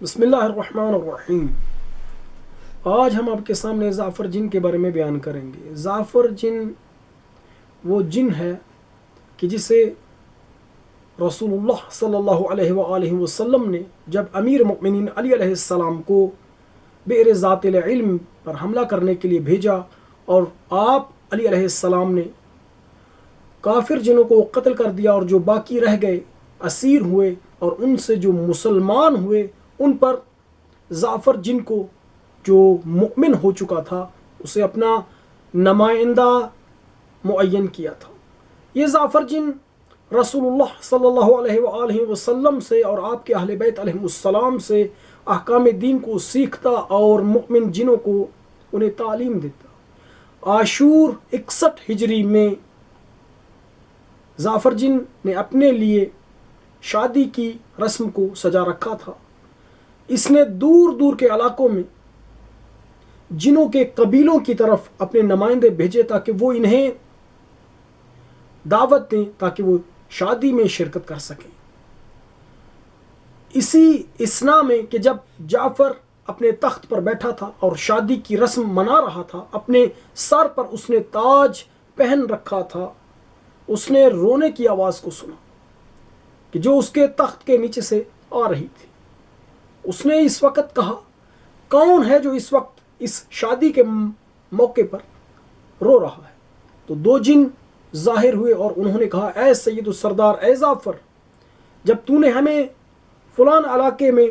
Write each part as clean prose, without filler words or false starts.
بسم اللہ الرحمن الرحیم۔ آج ہم آپ کے سامنے زعفر جن کے بارے میں بیان کریں گے۔ زعفر جن وہ جن ہے کہ جسے رسول اللہ صلی اللہ علیہ وآلہ وسلم نے جب امیر مؤمنین علی علیہ السلام کو بئر ذات العلم پر حملہ کرنے کے لیے بھیجا، اور آپ علی علیہ السلام نے کافر جنوں کو قتل کر دیا، اور جو باقی رہ گئے اسیر ہوئے، اور ان سے جو مسلمان ہوئے ان پر زعفر جن کو جو مؤمن ہو چکا تھا اسے اپنا نمائندہ معین کیا تھا۔ یہ زعفر جن رسول اللہ صلی اللہ علیہ وآلہ وسلم سے اور آپ کے اہل بیت علیہ السلام سے احکام دین کو سیکھتا اور مؤمن جنوں کو انہیں تعلیم دیتا۔ عاشور 61 ہجری میں زعفر جن نے اپنے لیے شادی کی رسم کو سجا رکھا تھا۔ اس نے دور دور کے علاقوں میں جنوں کے قبیلوں کی طرف اپنے نمائندے بھیجے تاکہ وہ انہیں دعوت دیں تاکہ وہ شادی میں شرکت کر سکیں۔ اسی اثنا میں کہ جب جعفر اپنے تخت پر بیٹھا تھا اور شادی کی رسم منا رہا تھا، اپنے سر پر اس نے تاج پہن رکھا تھا، اس نے رونے کی آواز کو سنا کہ جو اس کے تخت کے نیچے سے آ رہی تھی۔ اس نے اس وقت کہا، کون ہے جو اس وقت اس شادی کے موقع پر رو رہا ہے؟ تو دو جن ظاہر ہوئے اور انہوں نے کہا، اے سید السردار، اے زعفر، جب تو نے ہمیں فلان علاقے میں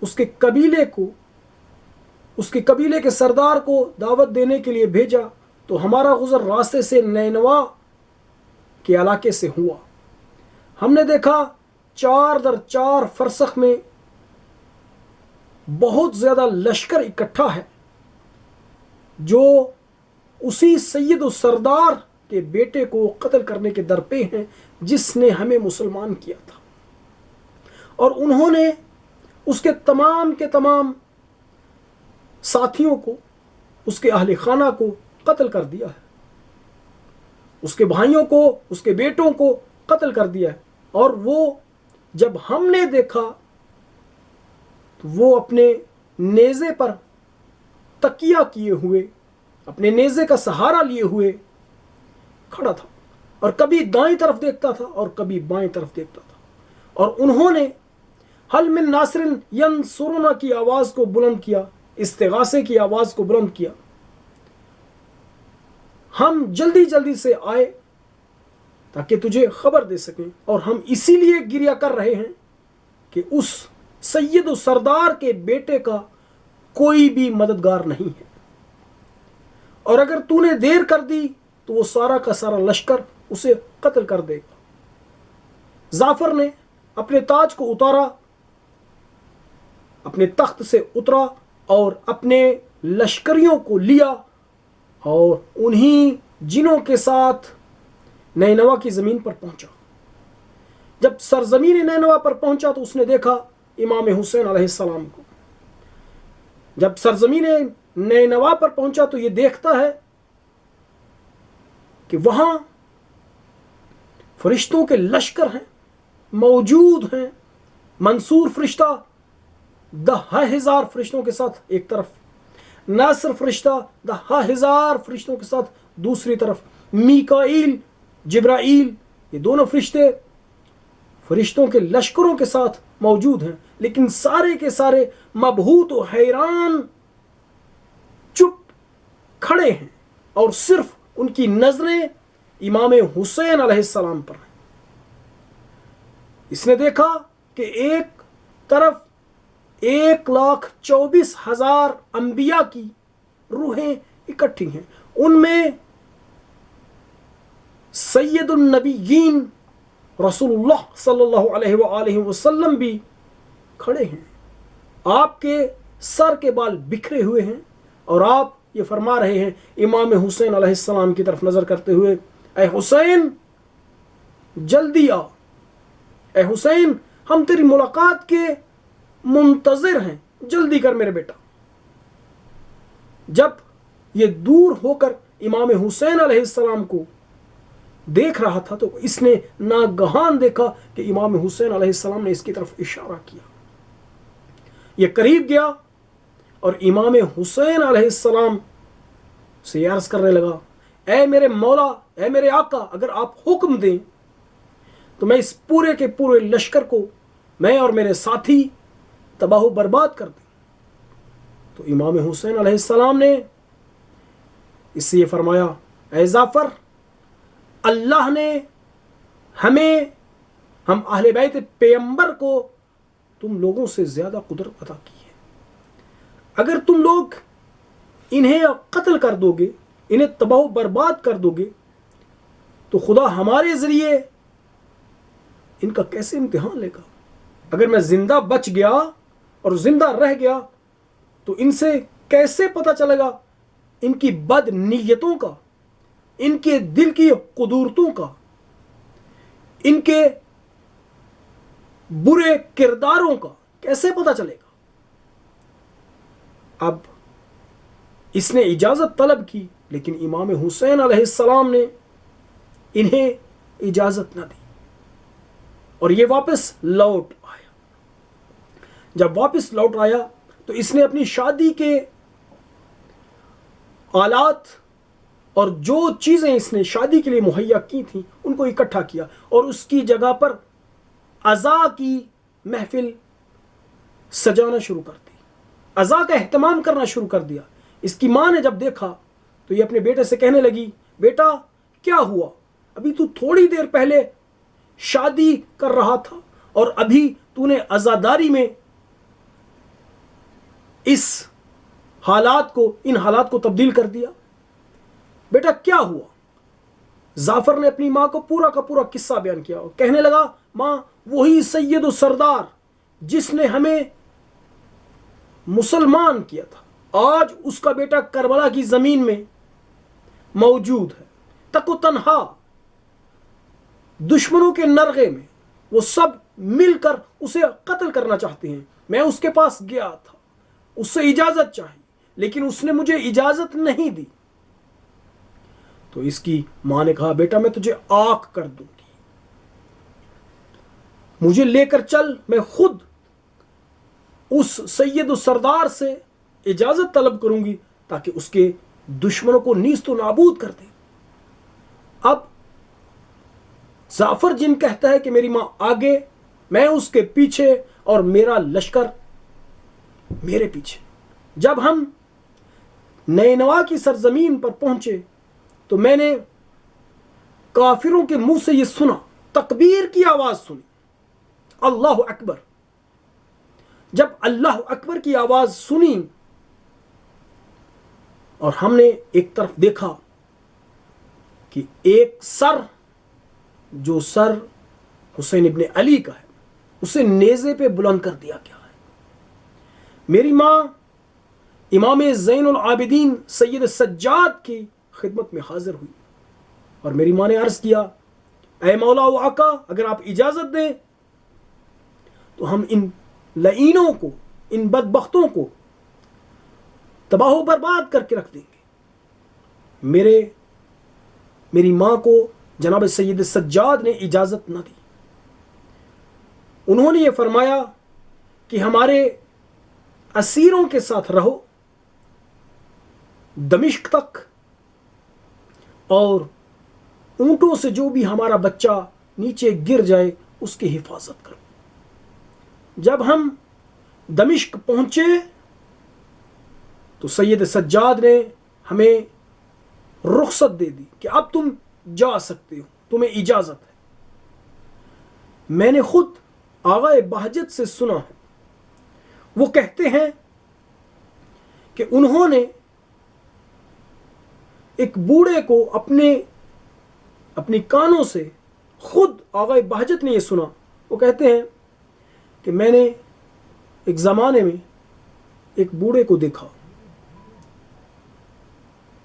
اس کے قبیلے کے سردار کو دعوت دینے کے لیے بھیجا تو ہمارا گزر راستے سے نینوا کے علاقے سے ہوا۔ ہم نے دیکھا 4 در 4 فرسخ میں بہت زیادہ لشکر اکٹھا ہے جو اسی سید السردار کے بیٹے کو قتل کرنے کے درپے ہیں جس نے ہمیں مسلمان کیا تھا، اور انہوں نے اس کے تمام ساتھیوں کو، اس کے اہل خانہ کو قتل کر دیا ہے، اس کے بھائیوں کو، اس کے بیٹوں کو قتل کر دیا ہے۔ اور وہ جب ہم نے دیکھا تو وہ اپنے نیزے پر تکیہ کیے ہوئے، اپنے نیزے کا سہارا لیے ہوئے کھڑا تھا، اور کبھی دائیں طرف دیکھتا تھا اور کبھی بائیں طرف دیکھتا تھا، اور انہوں نے حل من ناصر ینصرنا کی آواز کو بلند کیا، استغاثے کی آواز کو بلند کیا۔ ہم جلدی سے آئے تاکہ تجھے خبر دے سکیں، اور ہم اسی لیے گریہ کر رہے ہیں کہ اس سید و سردار کے بیٹے کا کوئی بھی مددگار نہیں ہے، اور اگر تو نے دیر کر دی تو وہ سارا کا سارا لشکر اسے قتل کر دے گا۔ زعفر نے اپنے تاج کو اتارا، اپنے تخت سے اترا اور اپنے لشکریوں کو لیا، اور انہی جنوں کے ساتھ نینوا کی زمین پر پہنچا۔ جب سرزمین نینوا پر پہنچا تو اس نے دیکھا امام حسین علیہ السلام کو۔ جب سرزمین نینوا پر پہنچا تو یہ دیکھتا ہے کہ وہاں فرشتوں کے لشکر ہیں، موجود ہیں، منصور فرشتہ 10,000 فرشتوں کے ساتھ ایک طرف، ناصر فرشتہ 10,000 فرشتوں کے ساتھ دوسری طرف، میکائیل، جبرائیل، یہ دونوں فرشتوں کے لشکروں کے ساتھ موجود ہیں، لیکن سارے کے سارے مبہوت و حیران چپ کھڑے ہیں، اور صرف ان کی نظریں امام حسین علیہ السلام پر ہیں۔ اس نے دیکھا کہ ایک طرف 1,24,000 انبیاء کی روحیں اکٹھی ہیں، ان میں سید النبیین رسول اللہ صلی اللہ علیہ وآلہ وسلم بھی کھڑے ہیں۔ آپ کے سر کے بال بکھرے ہوئے ہیں، اور آپ یہ فرما رہے ہیں امام حسین علیہ السلام کی طرف نظر کرتے ہوئے، اے حسین جلدی آ، اے حسین ہم تیری ملاقات کے منتظر ہیں، جلدی کر میرے بیٹا۔ جب یہ دور ہو کر امام حسین علیہ السلام کو دیکھ رہا تھا تو اس نے ناگہان دیکھا کہ امام حسین علیہ السلام نے اس کی طرف اشارہ کیا۔ یہ قریب گیا اور امام حسین علیہ السلام سے عرض کرنے لگا، اے میرے مولا، اے میرے آقا، اگر آپ حکم دیں تو میں اس پورے کے پورے لشکر کو، میں اور میرے ساتھی تباہ و برباد کر دیں۔ تو امام حسین علیہ السلام نے اس سے یہ فرمایا، اے جعفر، اللہ نے ہم اہل بیت پیغمبر کو تم لوگوں سے زیادہ قدرت عطا کی ہے۔ اگر تم لوگ انہیں قتل کر دو گے، انہیں تباہ و برباد کر دو گے، تو خدا ہمارے ذریعے ان کا کیسے امتحان لے گا؟ اگر میں زندہ بچ گیا اور زندہ رہ گیا تو ان سے کیسے پتہ چلے گا ان کی بد نیتوں کا، ان کے دل کی قدورتوں کا، ان کے برے کرداروں کا کیسے پتہ چلے گا؟ اب اس نے اجازت طلب کی، لیکن امام حسین علیہ السلام نے انہیں اجازت نہ دی اور یہ واپس لوٹ آیا۔ جب واپس لوٹ آیا تو اس نے اپنی شادی کے آلات اور جو چیزیں اس نے شادی کے لیے مہیا کی تھیں ان کو اکٹھا کیا اور اس کی جگہ پر عزا کی محفل سجانا شروع کر دی، عزا کا اہتمام کرنا شروع کر دیا۔ اس کی ماں نے جب دیکھا تو یہ اپنے بیٹے سے کہنے لگی، بیٹا کیا ہوا؟ ابھی تو تھوڑی دیر پہلے شادی کر رہا تھا اور ابھی تو نے عزاداری میں ان حالات کو تبدیل کر دیا۔ بیٹا کیا ہوا؟ جعفر نے اپنی ماں کو پورا کا پورا قصہ بیان کیا اور کہنے لگا، ماں، وہی سید و سردار جس نے ہمیں مسلمان کیا تھا، آج اس کا بیٹا کربلا کی زمین میں موجود ہے، تک و تنہا دشمنوں کے نرغے میں، وہ سب مل کر اسے قتل کرنا چاہتے ہیں۔ میں اس کے پاس گیا تھا، اس سے اجازت چاہی، لیکن اس نے مجھے اجازت نہیں دی۔ تو اس کی ماں نے کہا، بیٹا میں تجھے آنکھ کر دوں گی، مجھے لے کر چل، میں خود اس سید و سردار سے اجازت طلب کروں گی تاکہ اس کے دشمنوں کو نیست و نابود کر دے۔ اب جعفر جن کہتا ہے کہ میری ماں آگے، میں اس کے پیچھے اور میرا لشکر میرے پیچھے۔ جب ہم نینوا کی سرزمین پر پہنچے تو میں نے کافروں کے منہ سے یہ سنا، تکبیر کی آواز سنی، اللہ اکبر۔ جب اللہ اکبر کی آواز سنی اور ہم نے ایک طرف دیکھا کہ ایک سر، جو سر حسین ابن علی کا ہے، اسے نیزے پہ بلند کر دیا گیا ہے۔ میری ماں امام زین العابدین سید سجاد کی خدمت میں حاضر ہوئی اور میری ماں نے عرض کیا، اے مولا و آقا، اگر آپ اجازت دیں تو ہم ان لعینوں کو، ان بدبختوں کو تباہ و برباد کر کے رکھ دیں گے۔ میری ماں کو جناب سید سجاد نے اجازت نہ دی۔ انہوں نے یہ فرمایا کہ ہمارے اسیروں کے ساتھ رہو دمشق تک، اور اونٹوں سے جو بھی ہمارا بچہ نیچے گر جائے اس کی حفاظت کرو۔ جب ہم دمشق پہنچے تو سید سجاد نے ہمیں رخصت دے دی کہ اب تم جا سکتے ہو، تمہیں اجازت ہے۔ میں نے خود آغا بہجت سے سنا ہے، وہ کہتے ہیں کہ انہوں نے ایک بوڑھے کو اپنی کانوں سے، خود آغا بہجت نے یہ سنا، وہ کہتے ہیں کہ میں نے ایک زمانے میں ایک بوڑھے کو دیکھا،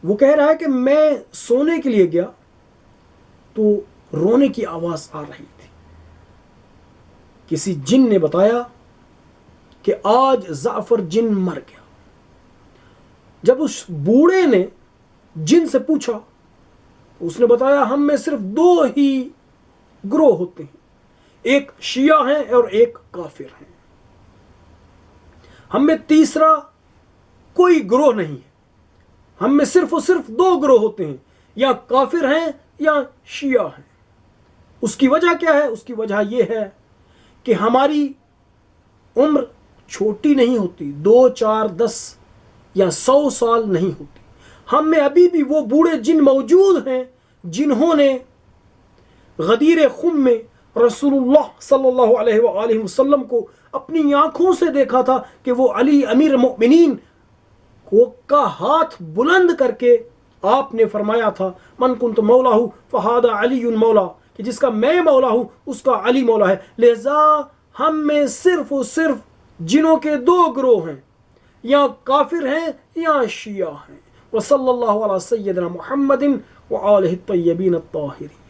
وہ کہہ رہا ہے کہ میں سونے کے لیے گیا تو رونے کی آواز آ رہی تھی۔ کسی جن نے بتایا کہ آج جعفر جن مر گیا۔ جب اس بوڑھے نے جن سے پوچھا تو اس نے بتایا، ہم میں صرف دو ہی گروہ ہوتے ہیں، ایک شیعہ ہیں اور ایک کافر ہیں۔ ہم میں تیسرا کوئی گروہ نہیں ہے، ہم میں صرف اور صرف دو گروہ ہوتے ہیں، یا کافر ہیں یا شیعہ ہیں۔ اس کی وجہ کیا ہے؟ اس کی وجہ یہ ہے کہ ہماری عمر چھوٹی نہیں ہوتی، 2 4 10 یا 100 سال نہیں ہوتی۔ ہم میں ابھی بھی وہ بوڑھے جن موجود ہیں جنہوں نے غدیر خم میں رسول اللہ صلی اللہ علیہ وآلہ وسلم کو اپنی آنکھوں سے دیکھا تھا کہ وہ علی امیر المؤمنین کا ہاتھ بلند کر کے آپ نے فرمایا تھا من کنت مولا فہذا علی مولا، کہ جس کا میں مولا ہوں اس کا علی مولا ہے۔ لہذا ہم میں صرف و صرف جنوں کے دو گروہ ہیں، یا کافر ہیں یا شیعہ ہیں۔ وصلی اللہ علی سیدنا محمد وآلہ الطیبین الطاہرین۔